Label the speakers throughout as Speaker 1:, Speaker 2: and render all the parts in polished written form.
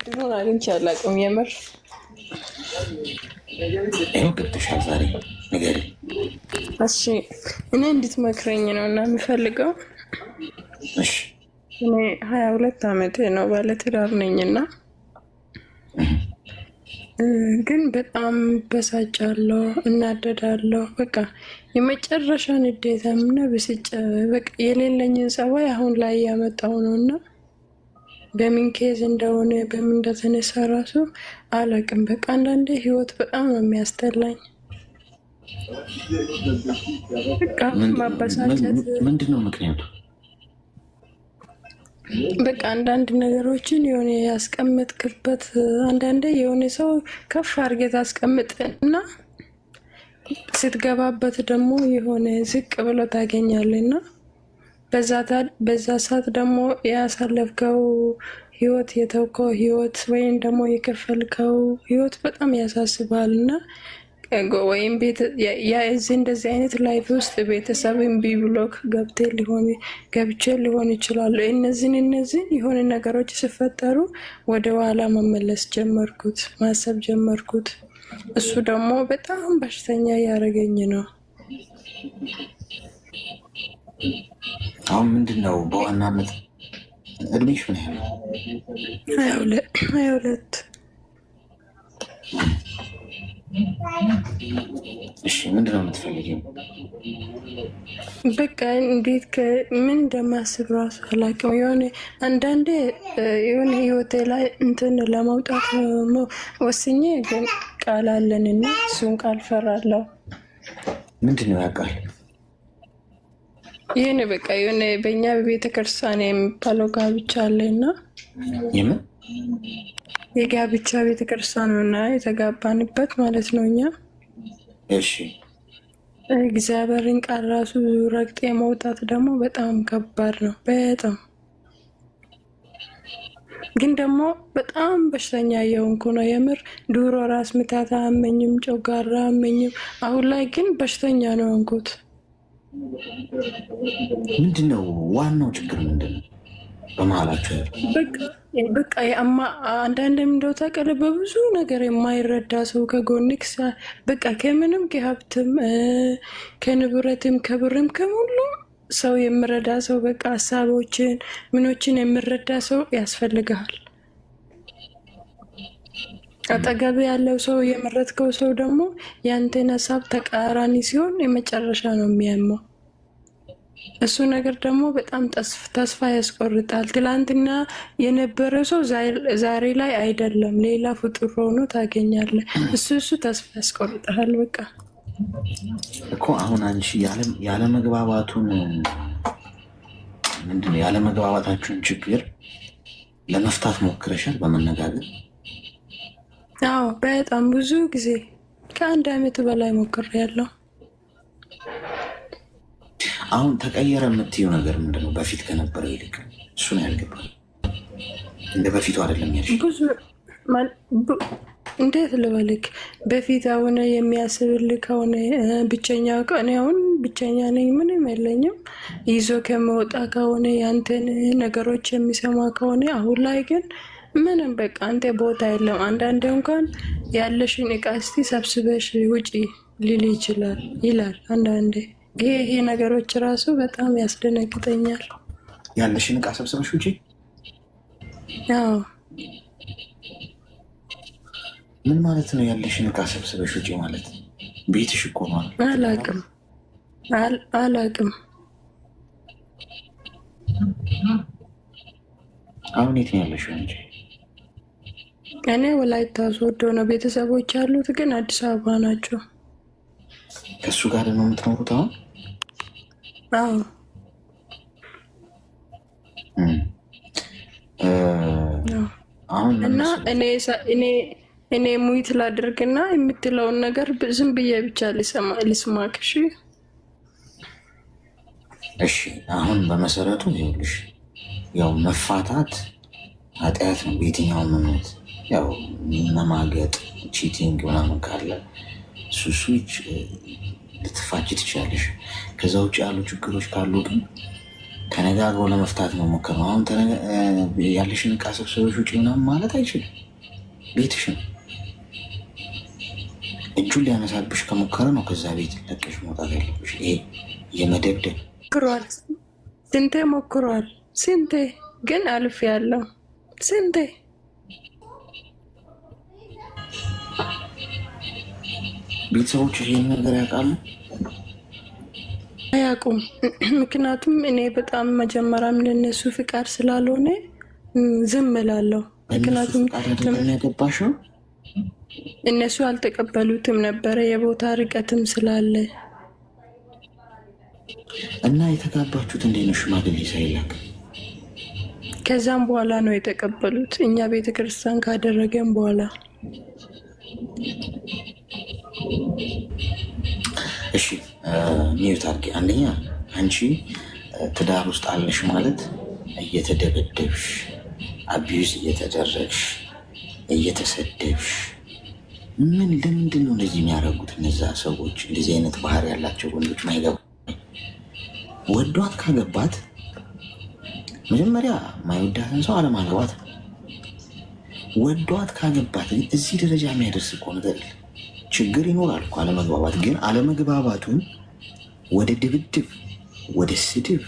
Speaker 1: እድሉን አግኝቼ አላውቅም የምር።
Speaker 2: ይኸው ገብተሻል ዛሬ ንገሪ።
Speaker 1: እሺ እኔ እንድትመክረኝ ነው እና የምፈልገው።
Speaker 2: እሺ
Speaker 1: እኔ 22 ዓመቴ ነው፣ ባለትዳር ነኝና ግን በጣም በሳጫለሁ፣ እናደዳለሁ። በቃ የመጨረሻ ንዴታም እና ብስጭ በቃ የሌለኝን ጸባይ አሁን ላይ ያመጣው ነው እና በምን ኬዝ እንደሆነ በምን እንደተነሳ ራሱ አላውቅም። በቃ አንዳንዴ ህይወት በጣም ነው የሚያስጠላኝ። በቃ ማበሳጨት
Speaker 2: ምንድን ነው ምክንያቱ?
Speaker 1: በቃ አንዳንድ ነገሮችን የሆነ ያስቀምጥክበት አንዳንዴ የሆነ ሰው ከፍ አድርገህ ታስቀምጥና ስትገባበት ደግሞ የሆነ ዝቅ ብሎ ታገኛለህ እና በዛ ሰዓት ደግሞ ያሳለፍከው ህይወት የተውከው ህይወት ወይም ደግሞ የከፈልከው ህይወት በጣም ያሳስባል እና ወይም እዚህ እንደዚህ አይነት ላይፍ ውስጥ ቤተሰብ እምቢ ብሎክ ገብቼ ሊሆን ይችላሉ። እነዚህን የሆነ ነገሮች ሲፈጠሩ ወደ ኋላ መመለስ ጀመርኩት፣ ማሰብ ጀመርኩት። እሱ ደግሞ በጣም በሽተኛ ያደረገኝ ነው።
Speaker 2: አሁን ምንድን ነው በዋናነት እድሜሽ ምን ያህል ነው?
Speaker 1: 22
Speaker 2: እሺ ምንድን ነው የምትፈልጊው?
Speaker 1: በቃ እንዴት ምን እንደማስብ ራሱ አላውቅም። የሆነ አንዳንዴ የሆነ ህይወቴ ላይ እንትን ለመውጣት ወስኜ ግን ቃል አለንና እሱን ቃል ፈራለሁ።
Speaker 2: ምንድን ነው ያውቃል?
Speaker 1: ይህን በቃ የሆነ በእኛ በቤተክርስቲያን የሚባለው ጋብቻ አለና
Speaker 2: የምን
Speaker 1: የጋብቻ ቤተክርስቲያን ነው እና የተጋባንበት ማለት ነው እኛ።
Speaker 2: እሺ
Speaker 1: እግዚአብሔርን ቃል ራሱ ረግጤ መውጣት ደግሞ በጣም ከባድ ነው። በጣም ግን ደግሞ በጣም በሽተኛ የሆንኩ ነው የምር። ድሮ ራስ ምታት አመኝም፣ ጨጓራ አመኝም። አሁን ላይ ግን በሽተኛ ነው የሆንኩት።
Speaker 2: ምንድን ነው ዋናው ችግር ምንድን ነው በመሀላችሁ ያለው?
Speaker 1: በቃ አንዳንድ እንደው ታውቃለህ፣ በብዙ ነገር የማይረዳ ሰው ከጎንክ በቃ ከምንም ከሀብትም ከንብረትም ከብርም ከሁሉም ሰው የምረዳ ሰው በቃ ሀሳቦችን ምኖችን የምረዳ ሰው ያስፈልግሃል። አጠገብ ያለው ሰው የመረጥከው ሰው ደግሞ ያንተን ሀሳብ ተቃራኒ ሲሆን የመጨረሻ ነው የሚያመው። እሱ ነገር ደግሞ በጣም ተስፋ ያስቆርጣል። ትላንትና የነበረ ሰው ዛሬ ላይ አይደለም፣ ሌላ ፍጡር ሆኖ ታገኛለህ። እሱ ተስፋ ያስቆርጣል። በቃ
Speaker 2: እኮ አሁን አንቺ ያለመግባባቱን ምንድን ነው ያለመግባባታችሁን ችግር ለመፍታት ሞክረሻል በመነጋገር?
Speaker 1: አዎ በጣም ብዙ ጊዜ ከ1 ዓመት በላይ ሞክሬያለሁ።
Speaker 2: አሁን ተቀየረ የምትይው ነገር ምንድን ነው? በፊት ከነበረው ይልቅ እሱን ያልገባል። እንደ በፊቱ አይደለም ያልሽ።
Speaker 1: እንዴት ልበልክ? በፊት አሁን የሚያስብልህ ከሆነ ብቸኛ እኔ አሁን ብቸኛ ነኝ፣ ምንም የለኝም። ይዞ ከመውጣ ከሆነ ያንተን ነገሮች የሚሰማ ከሆነ አሁን ላይ ግን ምንም በቃ አንተ ቦታ የለም። አንዳንዴ እንኳን ያለሽን እቃ እስቲ ሰብስበሽ ውጪ ሊል ይላል አንዳንዴ። ይሄ ነገሮች ራሱ በጣም ያስደነግጠኛል።
Speaker 2: ያለሽን እቃ ሰብስበሽ ውጪ?
Speaker 1: አዎ።
Speaker 2: ምን ማለት ነው ያለሽን እቃ ሰብስበሽ ውጪ ማለት? ቤትሽ እኮ ማለት።
Speaker 1: አላቅም።
Speaker 2: አሁን የት ነው ያለሽው እንጂ?
Speaker 1: እኔ ወላይታ ሶዶ ነው፣ ቤተሰቦች ያሉት ግን አዲስ አበባ ናቸው።
Speaker 2: ከእሱ ጋር ነው የምትኖሩት አሁን?
Speaker 1: አዎ።
Speaker 2: አሁን
Speaker 1: እና እኔ ሙይት ላድርግና የምትለውን ነገር ዝም ብዬ ብቻ ልስማክ።
Speaker 2: እሺ አሁን በመሰረቱ ይኸውልሽ፣ ያው መፋታት ኃጢአት ነው በየትኛውም እምነት። ያው መማገጥ፣ ቺቲንግ ምናምን ካለ ሱሱች ልትፋጅ ትችላለሽ። ከዛ ውጭ ያሉ ችግሮች ካሉ ግን ተነጋግሮ ለመፍታት መሞከር ነው። አሁን ያለሽን ዕቃ ሰብስበሽ ውጪ ምናምን ማለት አይችልም። ቤትሽ ነው። እጁን ሊያነሳብሽ ከሞከረ ነው ከዛ ቤት ለቀሽ መውጣት ያለብሽ። ይሄ የመደብደብ
Speaker 1: ሞክሯል፣ ስንቴ ሞክሯል፣ ስንቴ ግን አልፍ ያለው ስንቴ።
Speaker 2: ቤተሰቦች ይህን ነገር ያውቃሉ?
Speaker 1: አያውቁም። ምክንያቱም እኔ በጣም መጀመሪያም ለነሱ ፍቃድ ስላልሆነ ዝም እላለሁ። ምክንያቱም
Speaker 2: ያገባሽው
Speaker 1: እነሱ አልተቀበሉትም ነበረ፣ የቦታ ርቀትም ስላለ
Speaker 2: እና የተጋባችሁት እንዴት ነው? ሽማግሌ ሳይላክ
Speaker 1: ከዛም በኋላ ነው የተቀበሉት። እኛ ቤተክርስቲያን ካደረገን በኋላ።
Speaker 2: እሺ ሚዩት አድርጌ። አንደኛ አንቺ ትዳር ውስጥ አለሽ ማለት እየተደበደብሽ፣ አቢዩዝ እየተደረግሽ፣ እየተሰደብሽ ለምንድን ነው እንደዚህ የሚያደርጉት እነዛ ሰዎች? እንደዚህ አይነት ባህሪ ያላቸው ወንዶች ማይገባ ወዷት ካገባት መጀመሪያ ማይወዳትን ሰው አለማግባት። ወዷት ካገባት እዚህ ደረጃ የሚያደርስ እኮ ነገር ችግር ይኖራል እኮ አለመግባባት። ግን አለመግባባቱን ወደ ድብድብ፣ ወደ ስድብ፣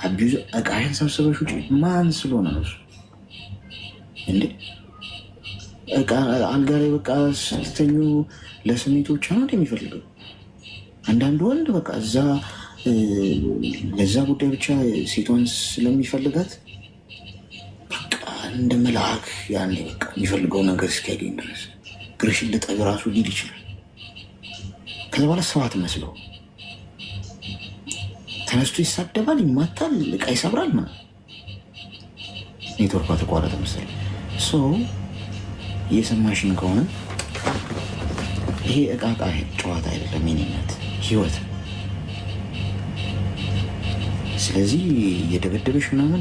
Speaker 2: አቢዩዝ ዕቃሽን ሰብስበሽ ውጪ ማን ስለሆነ ነው እንዴ? አልጋ ላይ በቃ ስትተኙ ለስሜቶች ነው እንደሚፈልገው አንዳንድ ወንድ በቃ እዛ ለዛ ጉዳይ ብቻ ሴቷን ስለሚፈልጋት በቃ እንደ መልአክ ያኔ በቃ የሚፈልገው ነገር እስኪያገኝ ድረስ ግርሽን ልጠብ ራሱ ሊል ይችላል። ከዛ በኋላ ሰው አትመስለው፣ ተነስቶ ይሳደባል፣ ይማታል፣ ዕቃ ይሰብራል ምናምን። ኔትወርኳ ተቋረጠ መሰለኝ። እየሰማሽን ከሆነ ይሄ ዕቃ ጨዋታ አይደለም፣ የኔነት ህይወት። ስለዚህ የደበደበሽ ምናምን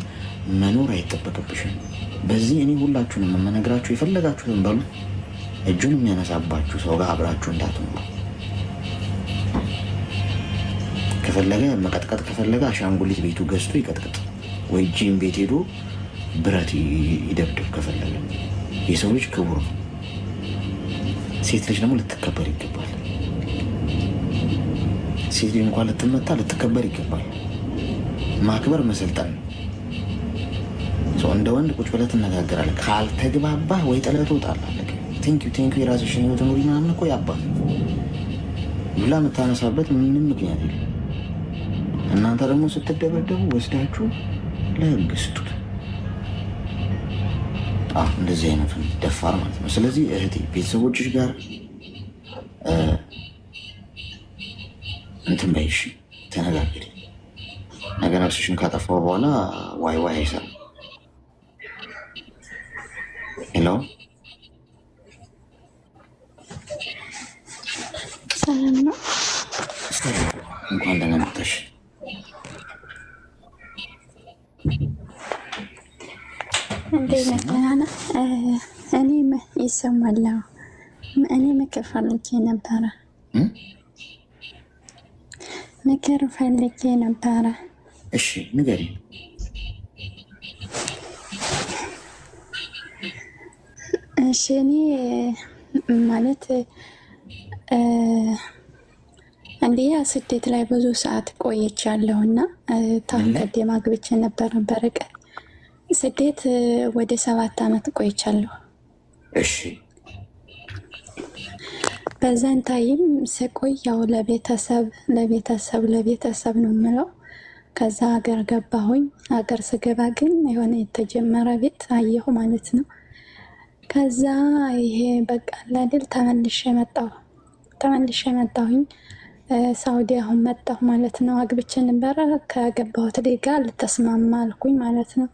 Speaker 2: መኖር አይጠበቅብሽም። በዚህ እኔ ሁላችሁንም የምነግራችሁ የፈለጋችሁትን በሉ፣ እጁን የሚያነሳባችሁ ሰው ጋር አብራችሁ እንዳትኖሩ። ከፈለገ መቀጥቀጥ ከፈለገ አሻንጉሊት ቤቱ ገዝቶ ይቀጥቅጥ፣ ወይ ጂም ቤት ሄዶ ብረት ይደብድብ ከፈለገ። የሰው ልጅ ክቡር ነው። ሴት ልጅ ደግሞ ልትከበር ይገባል። ሴት ልጅ እንኳን ልትመታ ልትከበር ይገባል። ማክበር መሰልጠን ነው። እንደ ወንድ ቁጭ ብለህ ትነጋገራለህ። ካልተግባባህ ወይ ጥለህ ትወጣለህ። ቴንኪው የራስሽን ህይወት ኑሪ ምናምን እኮ ያባል ብላ የምታነሳበት ምንም ምክንያት የለም። እናንተ ደግሞ ስትደበደቡ ወስዳችሁ ለህግ ስጡት። እንደዚህ አይነቱ ደፋር ማለት ነው። ስለዚህ እህቴ ቤተሰቦችሽ ጋር እንትን በይሽ፣ ተነጋገሪ። ነገ ነፍስሽን ካጠፋው በኋላ ዋይ አይሰራም። ሄሎ
Speaker 3: ሰላም ነው።
Speaker 2: እንኳን ደህና መጣሽ።
Speaker 3: እንዴት ነህ? ደህና ነህ? እኔ ይሰማል። እኔ ምክር ፈልጌ ነበረ።
Speaker 2: እሺ ንገሪ።
Speaker 3: እሺ እኔ ማለት አንደኛ ስደት ላይ ብዙ ሰዓት ቆይቻለሁ እና ታሁን ቀደም አግብቼ ነበረ በርቀት ስደት ወደ 7 ዓመት ቆይቻለሁ።
Speaker 2: እሺ
Speaker 3: በዛን ታይም ስቆይ ያው ለቤተሰብ ነው የምለው። ከዛ ሀገር ገባሁኝ። ሀገር ስገባ ግን የሆነ የተጀመረ ቤት አየሁ ማለት ነው። ከዛ ይሄ በቃ ለድል ተመልሼ መጣሁኝ። ሳውዲ አሁን መጣሁ ማለት ነው። አግብቼ ነበረ። ከገባሁት ጋር ልተስማማ አልኩኝ ማለት ነው።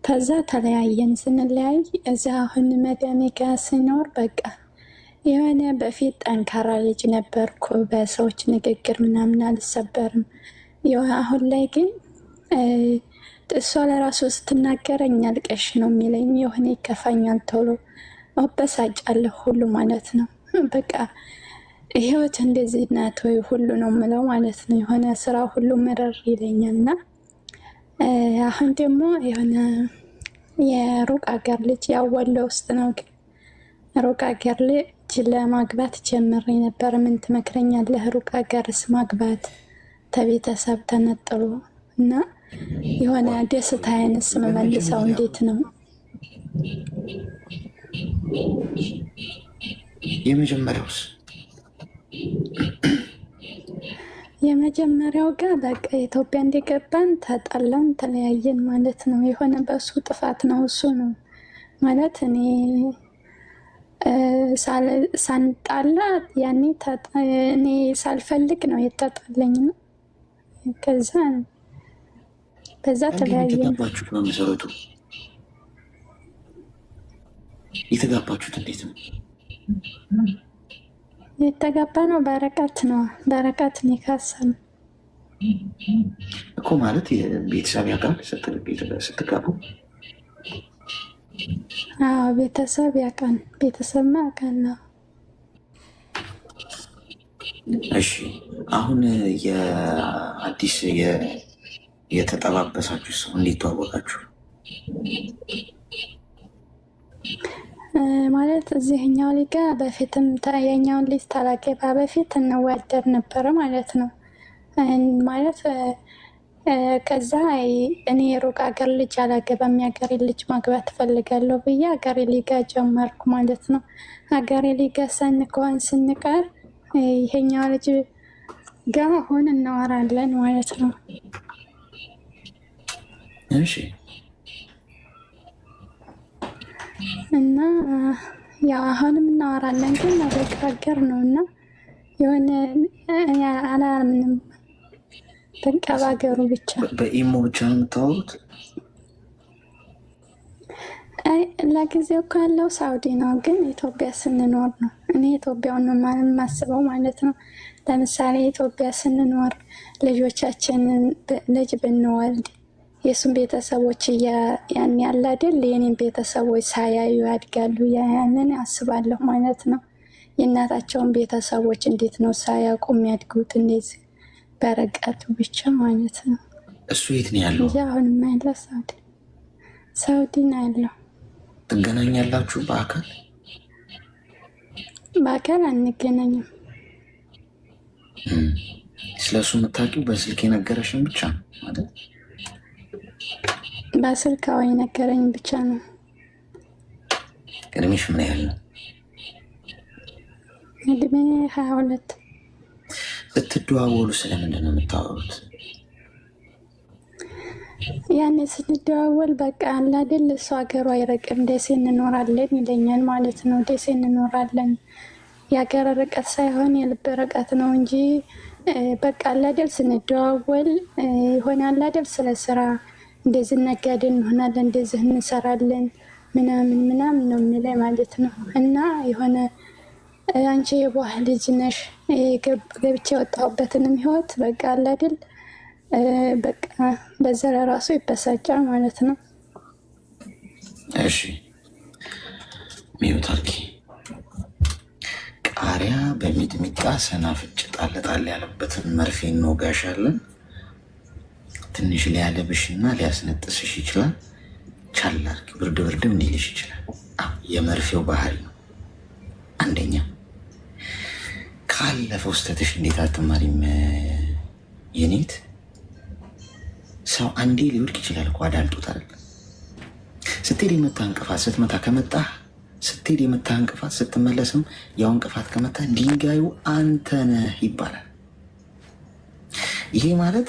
Speaker 3: ከዛ ተለያየን። ስንለያይ እዛ አሁን መዳሜ ጋር ስኖር በቃ የሆነ በፊት ጠንካራ ልጅ ነበርኩ፣ በሰዎች ንግግር ምናምን አልሰበርም። አሁን ላይ ግን እሷ ለራሱ ስትናገረኝ አልቀሽ ነው የሚለኝ። የሆነ ይከፋኛል፣ ቶሎ አበሳጫለሁ ሁሉ ማለት ነው። በቃ ህይወት እንደዚህ ናት ወይ ሁሉ ነው የምለው ማለት ነው። የሆነ ስራ ሁሉ መረር ይለኛል እና አሁን ደግሞ የሆነ የሩቅ ሀገር ልጅ ያው ወሎ ውስጥ ነው፣ ግን ሩቅ ሀገር ልጅ ለማግባት ጀምሬ ነበር። ምን ትመክረኛለህ? ሩቅ ሀገርስ ማግባት ተቤተሰብ ተነጥሎ እና የሆነ ደስታዬንስ መመልሰው እንዴት ነው?
Speaker 2: የመጀመሪያውስ?
Speaker 3: የመጀመሪያው ጋር በቃ ኢትዮጵያ እንደገባን ተጣላን፣ ተለያየን ማለት ነው። የሆነ በእሱ ጥፋት ነው። እሱ ነው ማለት እኔ ሳንጣላ ያኔ እኔ ሳልፈልግ ነው የተጣለኝ ነው። ከዛ በዛ ተለያየን።
Speaker 2: የተጋባችሁት በመሰረቱ የተጋባችሁት እንዴት ነው?
Speaker 3: የተጋባ ነው በረቀት ነው። በረቀት ኒካሰን
Speaker 2: እኮ ማለት ቤተሰብ ያውቃል ስትጋቡ?
Speaker 3: አዎ ቤተሰብ ያውቃል። ቤተሰብማ ያውቃል።
Speaker 2: እሺ አሁን የአዲስ የተጠባበሳችሁ ሰው እንዴት ተዋወቃችሁ?
Speaker 3: ማለት እዚህኛው ሊጋ በፊትም የኛውን ልጅ ታላገባ በፊት እንዋደር ነበረ ማለት ነው። ማለት ከዛ እኔ ሩቅ ሀገር ልጅ አላገባም የሀገሬ ልጅ ማግባት ትፈልጋለሁ ብዬ ሀገሬ ሊጋ ጀመርኩ ማለት ነው። ሀገሬ ሊጋ ሳንከሆን ስንቀር ይሄኛው ልጅ ጋር አሁን እናወራለን ማለት ነው።
Speaker 2: እሺ
Speaker 3: እና ያው አሁንም እናወራለን፣ ግን ሩቅ ሀገር ነው እና የሆነ አላምንም በቃ በሀገሩ ብቻ
Speaker 2: በኢሞ ብቻ ነው የምታወሩት?
Speaker 3: ለጊዜው ካለው ሳውዲ ነው፣ ግን ኢትዮጵያ ስንኖር ነው። እኔ ኢትዮጵያውን ነው የማስበው ማለት ነው። ለምሳሌ ኢትዮጵያ ስንኖር ልጆቻችንን ልጅ ብንወልድ የእሱን ቤተሰቦች ያን ያለ አይደል የኔን ቤተሰቦች ሳያዩ ያድጋሉ። ያንን አስባለሁ ማለት ነው። የእናታቸውን ቤተሰቦች እንዴት ነው ሳያውቁ የሚያድጉት? እንደዚህ በረቀቱ ብቻ ማለት ነው።
Speaker 2: እሱ የት ነው ያለው?
Speaker 3: አሁንም ያለ ሳውዲ ነው ያለው።
Speaker 2: ትገናኛላችሁ በአካል?
Speaker 3: በአካል አንገናኝም።
Speaker 2: ስለሱ የምታውቂው በስልክ የነገረሽን ብቻ ማለት?
Speaker 3: በስልካዊ ነገረኝ ብቻ ነው።
Speaker 2: እድሜሽ ምን ያህል ነው?
Speaker 3: እድሜ 22።
Speaker 2: ስትደዋወሉ ስለምንድን ነው የምታወሩት?
Speaker 3: ያኔ ስንደዋወል በቃ አለ አይደል እሱ ሀገሩ አይረቅም፣ ደሴ እንኖራለን ይለኛል ማለት ነው። ደሴ እንኖራለን የሀገር ርቀት ሳይሆን የልብ ርቀት ነው እንጂ በቃ አለ አይደል ስንደዋወል ይሆናል አይደል ስለ ስራ እንደዚህ ነጋዴ እንሆናለን እንደዚህ እንሰራለን ምናምን ምናምን ነው የሚለኝ ማለት ነው። እና የሆነ አንቺ የዋህ ልጅ ነሽ ገብቼ የወጣሁበትንም ህይወት በቃ አለ አይደል በቃ በዛ ለራሱ ይበሳጫል ማለት ነው።
Speaker 2: እሺ ሚዩት አድርጊ። ቃሪያ በሚጥሚጣ ሰናፍጭ ጣል ጣል ያለበትን መርፌ እንወጋሻለን። ትንሽ ሊያለብሽና ሊያስነጥስሽ ይችላል። ቻል አድርጊ። ብርድ ብርድም ሊልሽ ይችላል። የመርፌው ባህሪ ነው። አንደኛ ካለፈው ስተትሽ እንዴት አትማሪም? የኔት ሰው አንዴ ሊወድቅ ይችላል እኮ አዳልጦት አይደል? ስትሄድ የመታ እንቅፋት ስትመታ ከመጣ ስትሄድ የመታ እንቅፋት ስትመለስም ያው እንቅፋት ከመታ ድንጋዩ አንተ ነህ ይባላል። ይሄ ማለት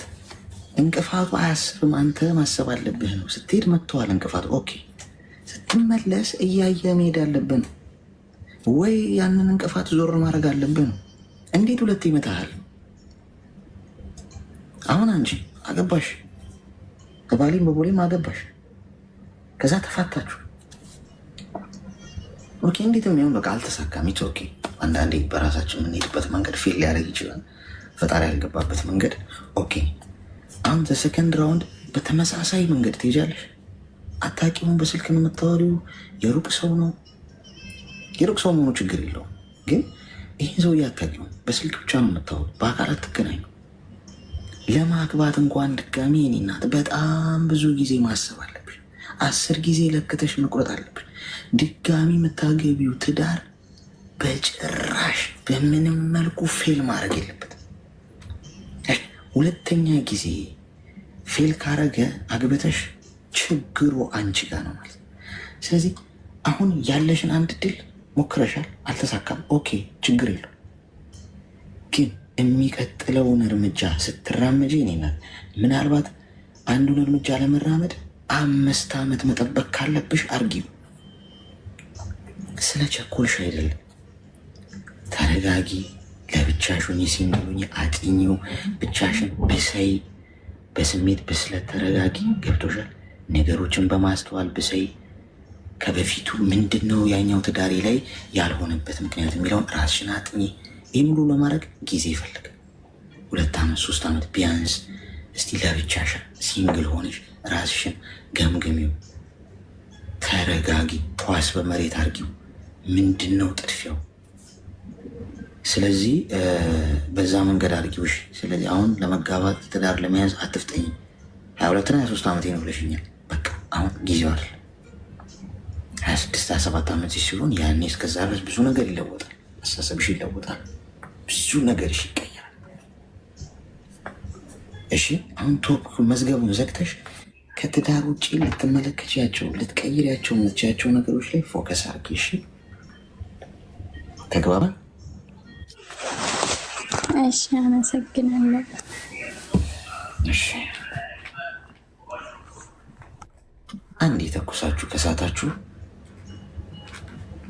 Speaker 2: እንቅፋቱ አያስብም፣ አንተ ማሰብ አለብህ ነው። ስትሄድ መጥተዋል እንቅፋቱ፣ ኦኬ። ስትመለስ እያየ መሄድ አለብን ወይ ያንን እንቅፋት ዞር ማድረግ አለብን። እንዴት ሁለት ይመታሃል? አሁን አንቺ አገባሽ፣ በባሌም በቦሌም አገባሽ፣ ከዛ ተፋታችሁ፣ ኦኬ። እንዴት የሚሆን በቃ አልተሳካም፣ ኢትስ ኦኬ። አንዳንዴ በራሳችን የምንሄድበት መንገድ ፌል ሊያደርግ ይችላል፣ ፈጣሪ ያልገባበት መንገድ፣ ኦኬ። አሁን ሰከንድ ራውንድ በተመሳሳይ መንገድ ትሄጃለሽ። አታውቂውም፣ በስልክ ነው የምታወሪው፣ የሩቅ ሰው ነው። የሩቅ ሰው መሆኑ ችግር የለውም፣ ግን ይህን ሰው አታውቂውም፣ በስልክ ብቻ ነው የምታወሪው፣ በአካል አትገናኙ። ለማግባት እንኳን ድጋሚ የኔ እናት በጣም ብዙ ጊዜ ማሰብ አለብሽ። 10 ጊዜ ለክተሽ መቁረጥ አለብሽ። ድጋሚ የምታገቢው ትዳር በጭራሽ በምንም መልኩ ፌል ማድረግ የለበትም። ሁለተኛ ጊዜ ፌል ካረገ አግብተሽ ችግሩ አንቺ ጋር ነው ማለት። ስለዚህ አሁን ያለሽን አንድ ድል ሞክረሻል፣ አልተሳካም። ኦኬ ችግር የለው። ግን የሚቀጥለውን እርምጃ ስትራመጂ እኔ ናት ምናልባት አንዱን እርምጃ ለመራመድ 5 ዓመት መጠበቅ ካለብሽ አርጊው። ስለ ቸኮልሽ አይደለም። ተረጋጊ። ለብቻሽን የሲንግሉኝ አጥኚው ብቻሽን ብሰይ፣ በስሜት ብስለት ተረጋጊ። ገብቶሻል? ነገሮችን በማስተዋል ብሰይ። ከበፊቱ ምንድን ነው ያኛው ትዳሬ ላይ ያልሆነበት ምክንያት የሚለውን ራስሽን አጥኚ። ይህ ሙሉ ለማድረግ ጊዜ ይፈልግ። 2 ዓመት 3 ዓመት ቢያንስ እስቲ ለብቻሽ ሲንግል ሆነሽ ራስሽን ገምግሚው። ተረጋጊ። ኳስ በመሬት አርጊው። ምንድን ነው ጥድፊያው? ስለዚህ በዛ መንገድ አድርጊውሽ። ስለዚህ አሁን ለመጋባት ትዳር ለመያዝ አትፍጠኝ። 22 እና 23 ዓመቴ ነው ብለሽኛል። በቃ አሁን ጊዜው አይደል። 26 27 ዓመት ሲሆን ያኔ እስከዛ ድረስ ብዙ ነገር ይለወጣል። አስተሳሰብሽ ይለወጣል። ብዙ ነገርሽ ይቀየራል። እሺ አሁን ቶፕ መዝገቡን ዘግተሽ ከትዳር ውጭ ልትመለከቻቸው ልትቀይሪያቸው የምትችያቸው ነገሮች ላይ ፎከስ አድርጊ። እሺ ተግባባን?
Speaker 3: እሺ አመሰግናለሁ።
Speaker 2: እሺ አንድ የተኩሳችሁ ከሳታችሁ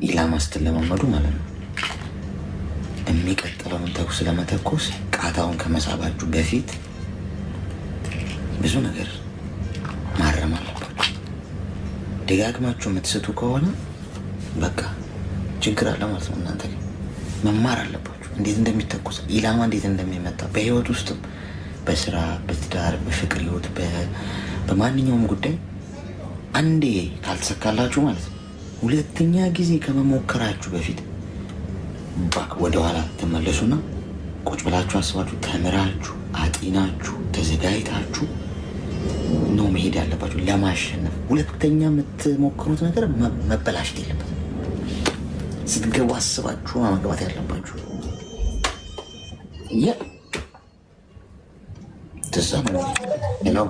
Speaker 2: ኢላማ ስትለማመዱ ማለት ነው። የሚቀጥለውን ተኩስ ለመተኮስ ቃታውን ከመሳባችሁ በፊት ብዙ ነገር ማረም አለባችሁ። ደጋግማችሁ የምትስቱ ከሆነ በቃ ችግር አለ ማለት ነው። እናንተ መማር አለባችሁ እንዴት እንደሚተኮስ ኢላማ እንዴት እንደሚመጣ በህይወት ውስጥም በስራ በትዳር በፍቅር ህይወት በማንኛውም ጉዳይ አንዴ ካልተሰካላችሁ ማለት ነው 2ኛ ጊዜ ከመሞከራችሁ በፊት ባክ ወደኋላ ተመለሱና ቁጭ ብላችሁ አስባችሁ ተምራችሁ አጢናችሁ ተዘጋጅታችሁ ነው መሄድ ያለባችሁ ለማሸነፍ። 2ኛ የምትሞክሩት ነገር መበላሸት የለበትም። ስትገቡ አስባችሁ መግባት ያለባችሁ ትዛ ነው።